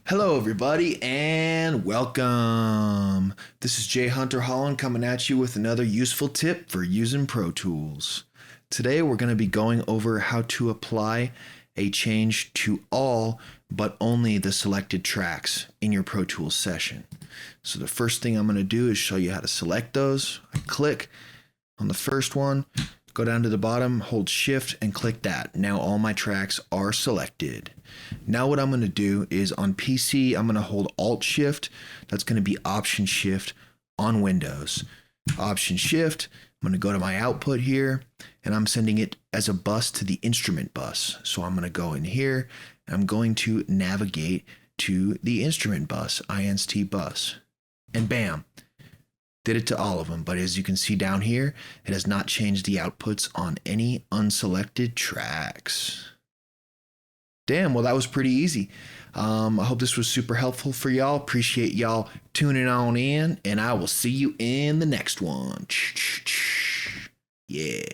Hello, everybody, and welcome. This is Jay Hunter Holland coming at you with another useful tip for using Pro Tools. Today, we're going to be going over how to apply a change to all but only the selected tracks in your Pro Tools session. So the first thing I'm going to do is show you how to select those. I click on the first one, go down to the bottom, hold shift and click that. Now all my tracks are selected. Now what I'm going to do is on PC, I'm going to hold alt shift. That's going to be option shift on Windows. Option shift, I'm going to go to my output here and I'm sending it as a bus to the instrument bus. So I'm going to go in here and I'm going to navigate to the instrument bus, INST bus, and bam. Did it to all of them, but as you can see down here, it has not changed the outputs on any unselected tracks. Damn, well that was pretty easy. I hope this was super helpful for y'all. Appreciate y'all tuning on in, and I will see you in the next one. Yeah.